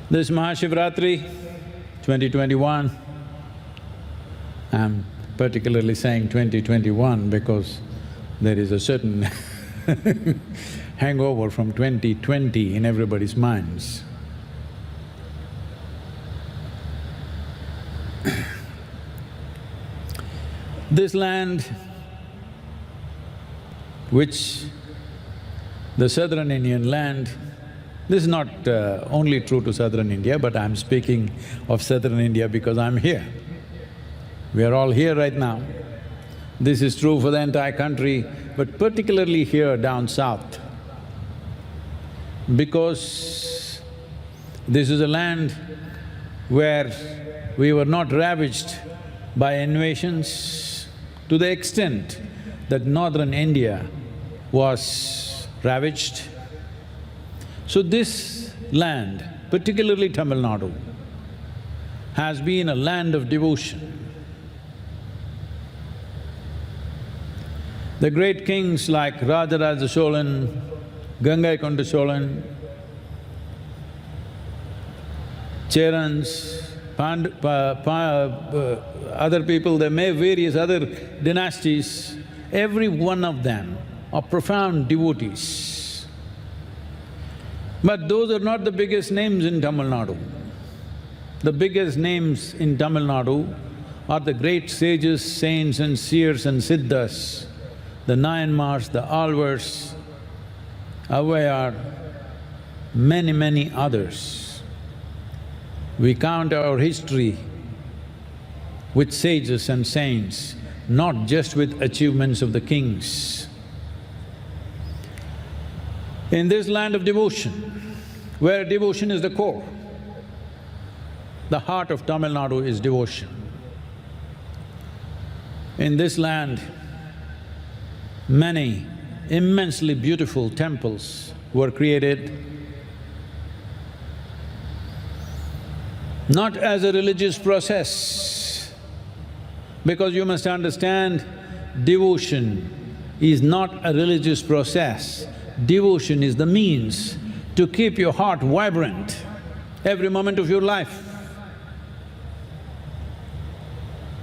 This Mahashivratri 2021, I'm particularly saying 2021 because there is a certain hangover from 2020 in everybody's minds. This land, which the southern Indian land, this is not only true to southern India, but I'm speaking of southern India because I'm here. We are all here right now. This is true for the entire country, but particularly here down south. Because this is a land where we were not ravaged by invasions to the extent that northern India was ravaged. So this land, particularly Tamil Nadu, has been a land of devotion. The great kings like Rajaraja Cholan, Gangaikonda Cholan, Cherans, other people, there may various other dynasties, every one of them are profound devotees. But those are not the biggest names in Tamil Nadu. The biggest names in Tamil Nadu are the great sages, saints and seers and siddhas, the Nayanmars, the Alvars, Avayar, many others. We count our history with sages and saints, not just with achievements of the kings. In this land of devotion, where devotion is the core, the heart of Tamil Nadu is devotion. In this land, many immensely beautiful temples were created, not as a religious process, because you must understand, devotion is not a religious process. Devotion is the means to keep your heart vibrant every moment of your life.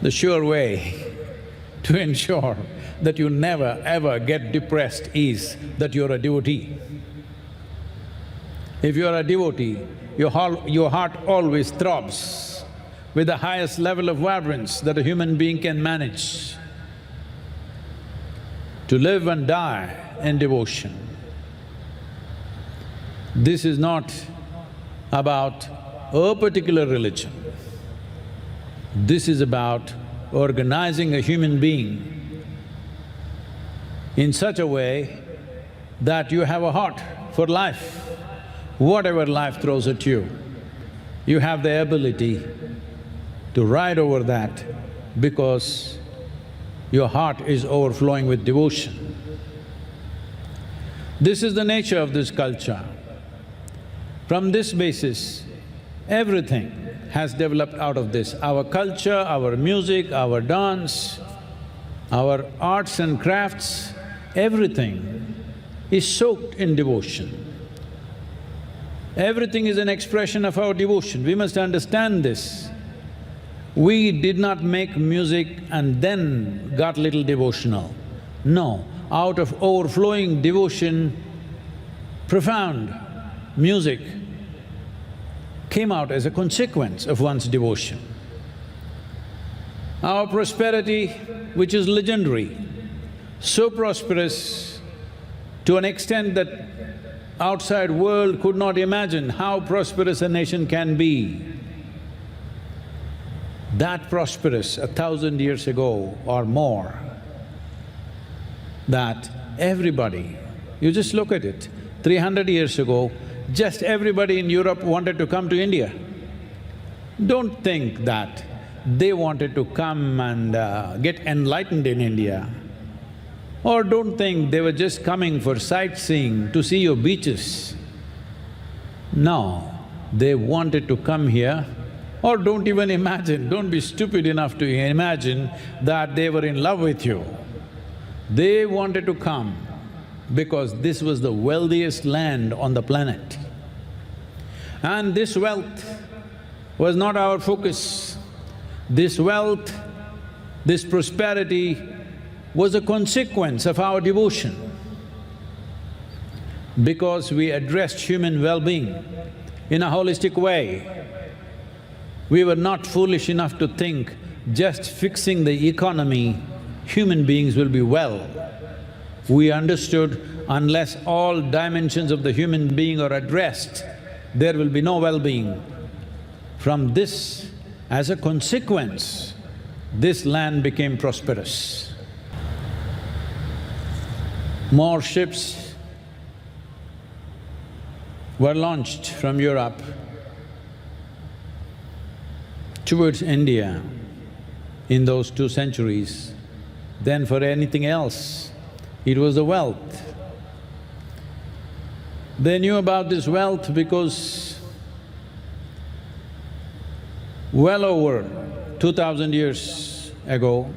The sure way to ensure that you never ever get depressed is that you're a devotee. If you're a devotee, your heart always throbs with the highest level of vibrance that a human being can manage. To live and die in devotion. This is not about a particular religion. This is about organizing a human being in such a way that you have a heart for life. Whatever life throws at you, you have the ability to ride over that because your heart is overflowing with devotion. This is the nature of this culture. From this basis, everything has developed out of this. Our culture, our music, our dance, our arts and crafts, everything is soaked in devotion. Everything is an expression of our devotion. We must understand this. We did not make music and then got little devotional. No, out of overflowing devotion, profound music came out as a consequence of one's devotion. Our prosperity, which is legendary, so prosperous to an extent that outside world could not imagine how prosperous a nation can be. That prosperous 1,000 years ago or more, that everybody, you just look at it, 300 years ago, just everybody in Europe wanted to come to India. Don't think that they wanted to come and get enlightened in India. Or don't think they were just coming for sightseeing to see your beaches. No, they wanted to come here. Or don't even imagine, don't be stupid enough to imagine that they were in love with you. They wanted to come because this was the wealthiest land on the planet. And this wealth was not our focus. This wealth, this prosperity was a consequence of our devotion. Because we addressed human well-being in a holistic way, we were not foolish enough to think just fixing the economy, human beings will be well. We understood unless all dimensions of the human being are addressed, there will be no well-being. From this, as a consequence, this land became prosperous. More ships were launched from Europe towards India in those 2 centuries than for anything else. It was the wealth. They knew about this wealth because well over 2000 years ago,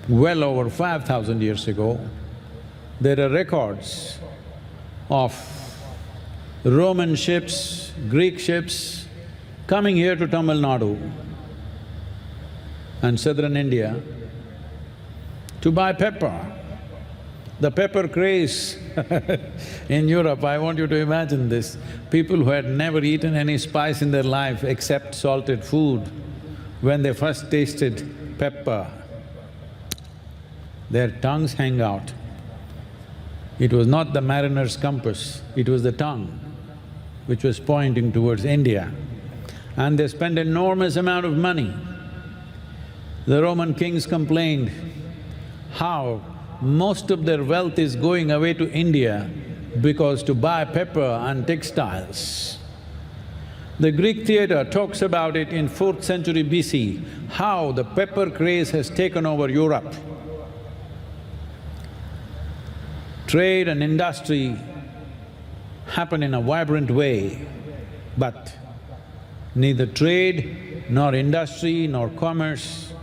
well over 5000 years ago, there are records of Roman ships, Greek ships coming here to Tamil Nadu and southern India to buy pepper. The pepper craze in Europe, I want you to imagine this. People who had never eaten any spice in their life except salted food, when they first tasted pepper, their tongues hang out. It was not the mariner's compass, it was the tongue which was pointing towards India. And they spent enormous amount of money. The Roman kings complained how most of their wealth is going away to India because to buy pepper and textiles. The Greek theatre talks about it in 4th century BC, how the pepper craze has taken over Europe. Trade and industry happen in a vibrant way, but neither trade, nor industry, nor commerce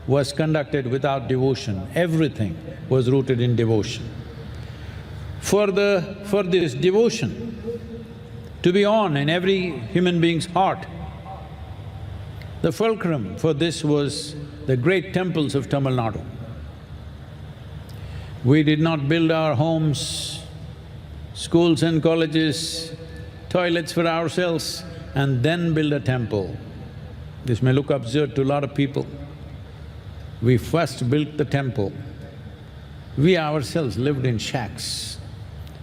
was conducted without devotion. Everything was rooted in devotion. For this devotion to be on in every human being's heart, the fulcrum for this was the great temples of Tamil Nadu. We did not build our homes, schools and colleges, toilets for ourselves and then build a temple. This may look absurd to a lot of people. We first built the temple. We ourselves lived in shacks,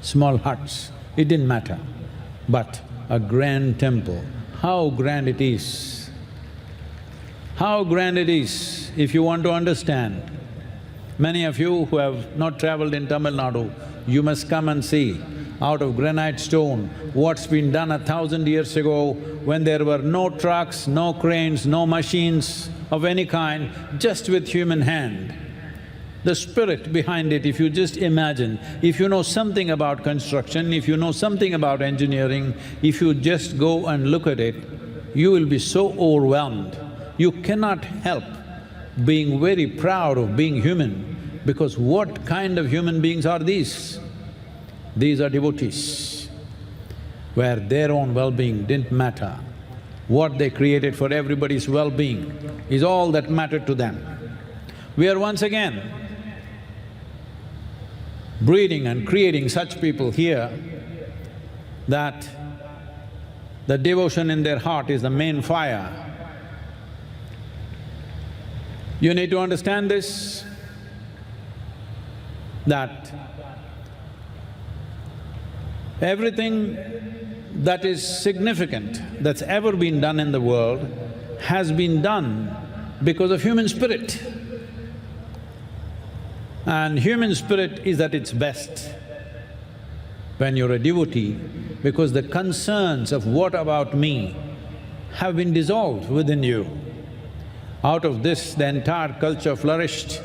small huts, it didn't matter. But a grand temple, how grand it is. How grand it is, if you want to understand. Many of you who have not travelled in Tamil Nadu, you must come and see out of granite stone what's been done 1000 years ago when there were no trucks, no cranes, no machines of any kind, just with human hand. The spirit behind it, if you just imagine, if you know something about construction, if you know something about engineering, if you just go and look at it, you will be so overwhelmed. You cannot help being very proud of being human, because what kind of human beings are these? These are devotees, where their own well-being didn't matter. What they created for everybody's well-being is all that mattered to them. We are once again breeding and creating such people here that the devotion in their heart is the main fire. You need to understand this, that everything that is significant that's ever been done in the world has been done because of human spirit. And human spirit is at its best when you're a devotee, because the concerns of what about me have been dissolved within you. Out of this, the entire culture flourished.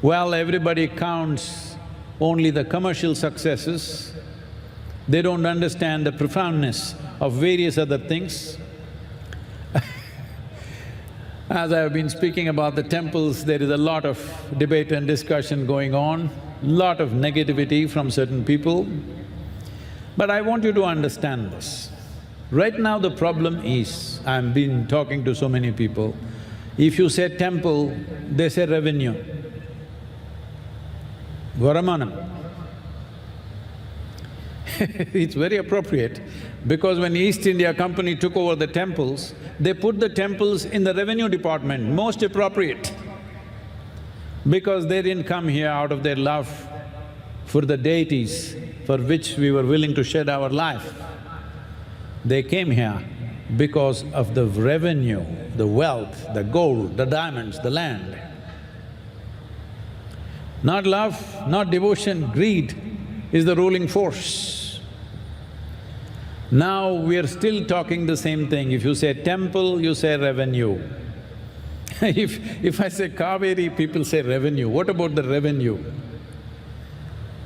Well, everybody counts only the commercial successes. They don't understand the profoundness of various other things. As I have been speaking about the temples, there is a lot of debate and discussion going on. lot of negativity from certain people. But I want you to understand this. Right now the problem is, I've been talking to so many people, if you say temple, they say revenue, Varamanam. It's very appropriate because when East India Company took over the temples, they put the temples in the revenue department, most appropriate. Because they didn't come here out of their love for the deities for which we were willing to shed our life. They came here because of the revenue, the wealth, the gold, the diamonds, the land. Not love, not devotion, greed is the ruling force. Now we are still talking the same thing. If you say temple, you say revenue. If I say Kaveri, people say revenue. What about the revenue?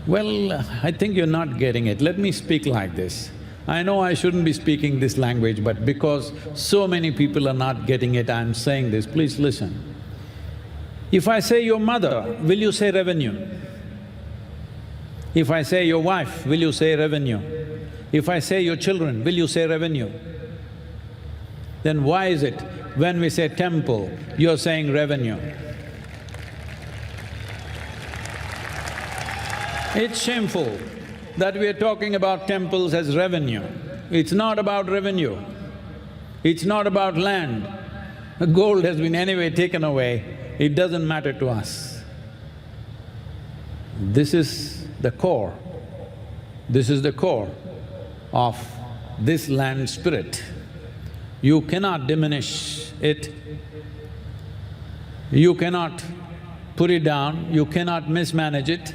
Well, I think you're not getting it. Let me speak like this. I know I shouldn't be speaking this language, but because so many people are not getting it, I'm saying this, please listen. If I say your mother, will you say revenue? If I say your wife, will you say revenue? If I say your children, will you say revenue? Then why is it when we say temple, you're saying revenue? It's shameful that we are talking about temples as revenue. It's not about revenue. It's not about land. The gold has been anyway taken away, it doesn't matter to us. This is the core. This is the core of this land spirit. You cannot diminish it, you cannot put it down, you cannot mismanage it,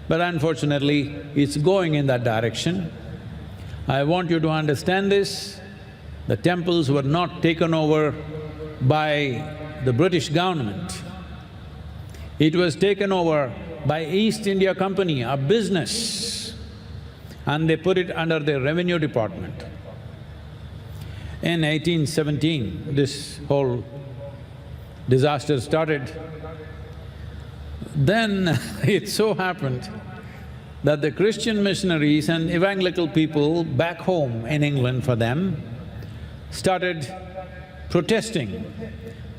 but unfortunately, it's going in that direction. I want you to understand this, the temples were not taken over by the British government. It was taken over by East India Company, a business, and they put it under their revenue department. In 1817, this whole disaster started. Then it so happened that the Christian missionaries and evangelical people back home in England for them started protesting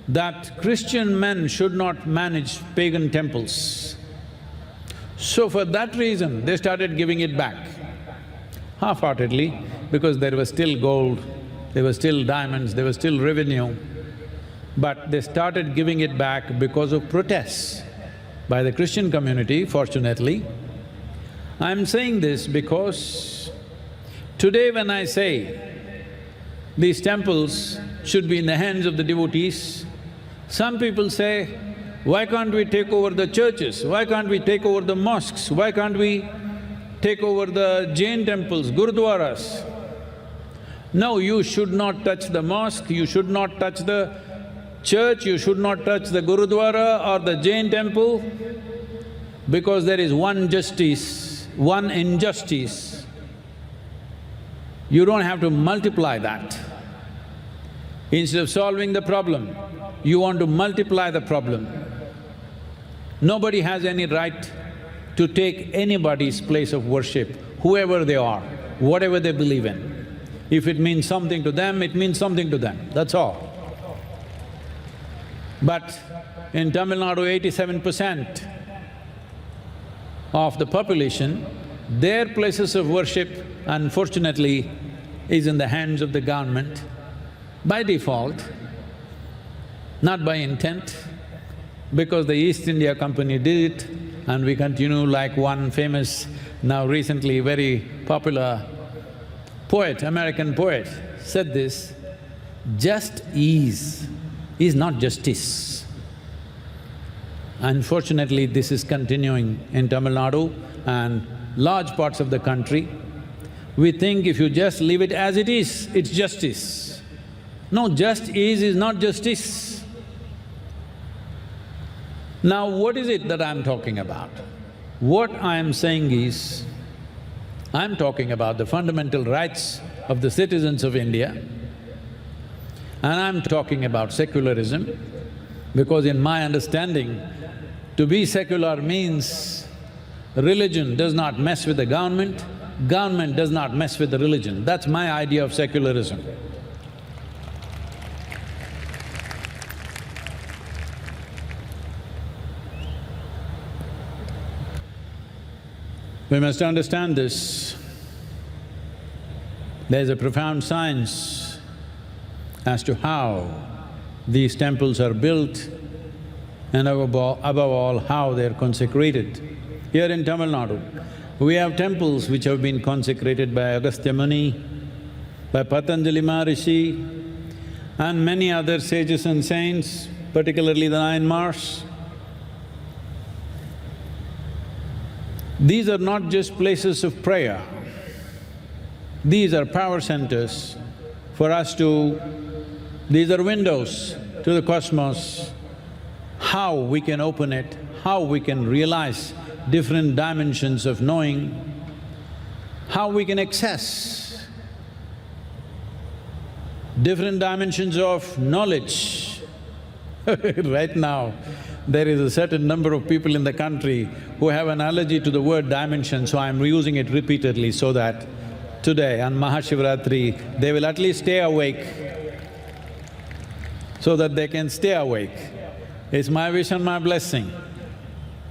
that Christian men should not manage pagan temples. So for that reason, they started giving it back, half-heartedly, because there was still gold, there were still diamonds, there was still revenue, but they started giving it back because of protests by the Christian community, fortunately. I'm saying this because today when I say these temples should be in the hands of the devotees, some people say, why can't we take over the churches? Why can't we take over the mosques? Why can't we take over the Jain temples, gurudwaras? No, you should not touch the mosque, you should not touch the church, you should not touch the gurudwara or the Jain temple, because there is one justice, one injustice. You don't have to multiply that. Instead of solving the problem, you want to multiply the problem. Nobody has any right to take anybody's place of worship, whoever they are, whatever they believe in. If it means something to them, it means something to them, that's all. But in Tamil Nadu, 87% of the population, their places of worship, unfortunately, is in the hands of the government by default, not by intent, because the East India Company did it and we continue like one famous, now recently very popular poet, American poet, said this, just ease is not justice. Unfortunately, this is continuing in Tamil Nadu and large parts of the country. We think if you just leave it as it is, it's justice. No, just is not justice. Now, what is it that I'm talking about? What I'm saying is, I'm talking about the fundamental rights of the citizens of India, and I'm talking about secularism, because in my understanding, to be secular means Religion does not mess with the government, government does not mess with the religion. That's my idea of secularism. We must understand this. There's a profound science as to how these temples are built and above all, how they're consecrated. Here in Tamil Nadu, we have temples which have been consecrated by Agastya Muni, by Patanjali Maharishi, and many other sages and saints, particularly the 9 Mars. These are not just places of prayer, these are power centers for us to… these are windows to the cosmos, how we can open it, how we can realize different dimensions of knowing, how we can access different dimensions of knowledge. Right now, there is a certain number of people in the country who have an allergy to the word dimension, so I'm using it repeatedly so that today on Mahashivratri, they will at least stay awake, so that they can stay awake. It's my wish and my blessing.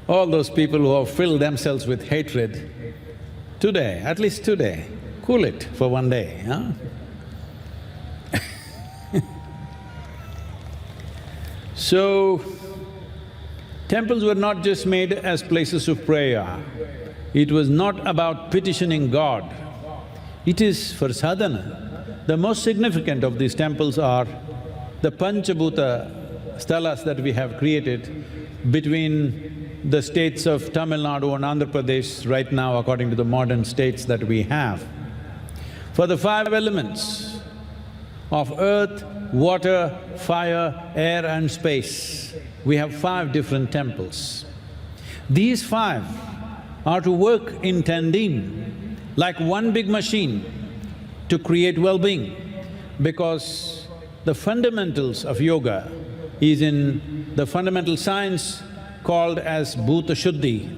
All those people who have filled themselves with hatred, today, at least today, cool it for one day, huh? So, temples were not just made as places of prayer. It was not about petitioning God. It is for sadhana. The most significant of these temples are the Panchabhuta sthalas that we have created between the states of Tamil Nadu and Andhra Pradesh right now, according to the modern states that we have. For the 5 elements of earth, water, fire, air and space, we have 5 different temples. These 5 are to work in tandem like one big machine to create well-being, because the fundamentals of yoga is in the fundamental science called as Bhuta Shuddhi,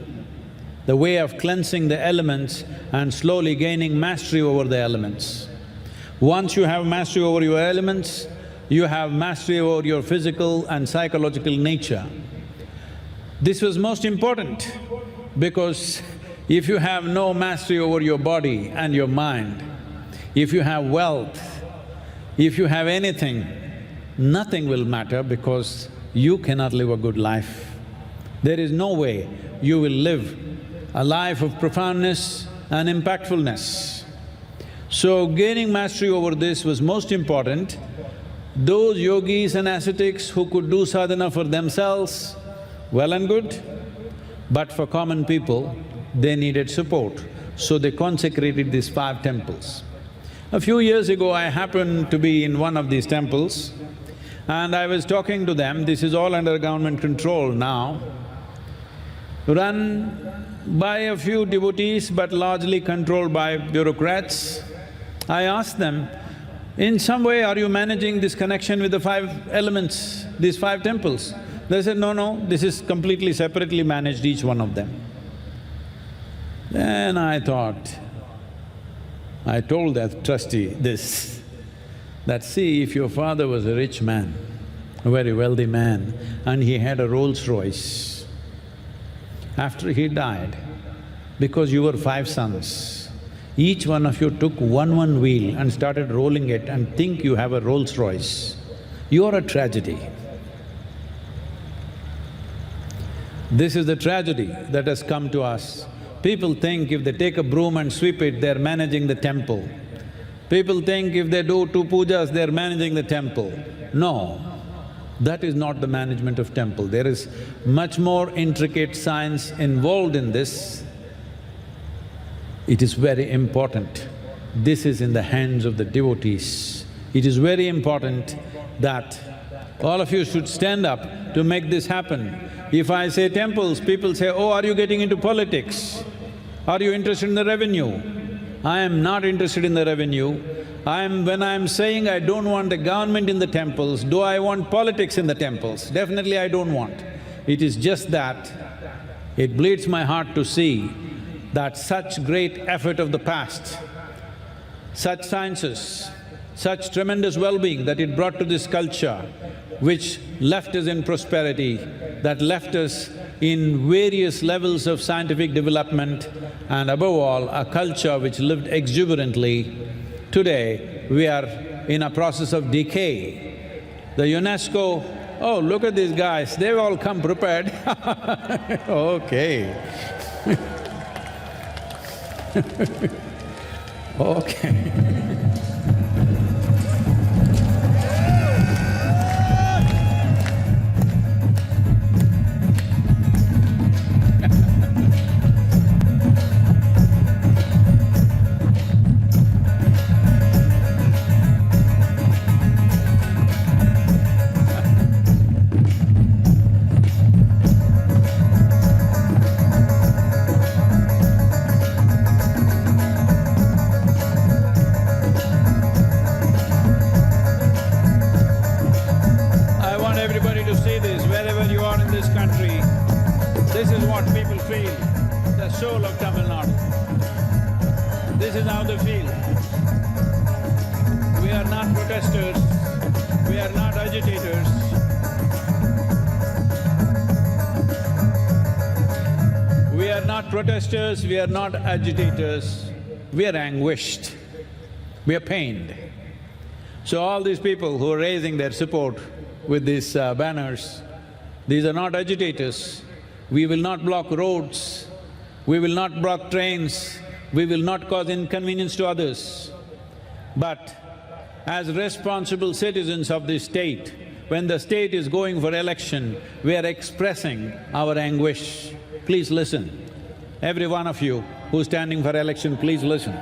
the way of cleansing the elements and slowly gaining mastery over the elements. Once you have mastery over your elements, you have mastery over your physical and psychological nature. This was most important because if you have no mastery over your body and your mind, if you have wealth, if you have anything, nothing will matter because you cannot live a good life. There is no way you will live a life of profoundness and impactfulness. So gaining mastery over this was most important. Those yogis and ascetics who could do sadhana for themselves, well and good, but for common people, they needed support. So they consecrated these 5 temples. A few years ago, I happened to be in one of these temples and I was talking to them. This is all under government control now, run by a few devotees but largely controlled by bureaucrats. I asked them, in some way are you managing this connection with the 5 elements, these 5 temples? They said, no, this is completely separately managed, each one of them. Then I thought, I told that trustee this, that see, if your father was a rich man, a very wealthy man, and he had a Rolls-Royce, after he died, because you were 5 sons, each one of you took one wheel and started rolling it and think you have a Rolls-Royce, you are a tragedy. This is the tragedy that has come to us. People think if they take a broom and sweep it, they're managing the temple. People think if they do 2 pujas, they're managing the temple. No, that is not the management of temple. There is much more intricate science involved in this. It is very important. This is in the hands of the devotees. It is very important that all of you should stand up to make this happen. If I say temples, people say, oh, are you getting into politics? Are you interested in the revenue? I am not interested in the revenue. When I'm saying I don't want the government in the temples, do I want politics in the temples? Definitely I don't want. It is just that It bleeds my heart to see that such great effort of the past, such sciences, such tremendous well-being that it brought to this culture, which left us in prosperity, that left us in various levels of scientific development, and above all, a culture which lived exuberantly. Today, we are in a process of decay. The UNESCO, oh, look at these guys, they've all come prepared. Okay. Okay. I want everybody to see this, wherever you are in this country. This is what people feel, the soul of Tamil Nadu. This is how they feel. We are not protesters, we are not agitators. We are not protesters, we are not agitators, we are anguished, we are pained. So all these people who are raising their support with these banners, these are not agitators. We will not block roads, we will not block trains, we will not cause inconvenience to others. But as responsible citizens of this state, when the state is going for election, we are expressing our anguish. Please listen. Every one of you who's standing for election, please listen.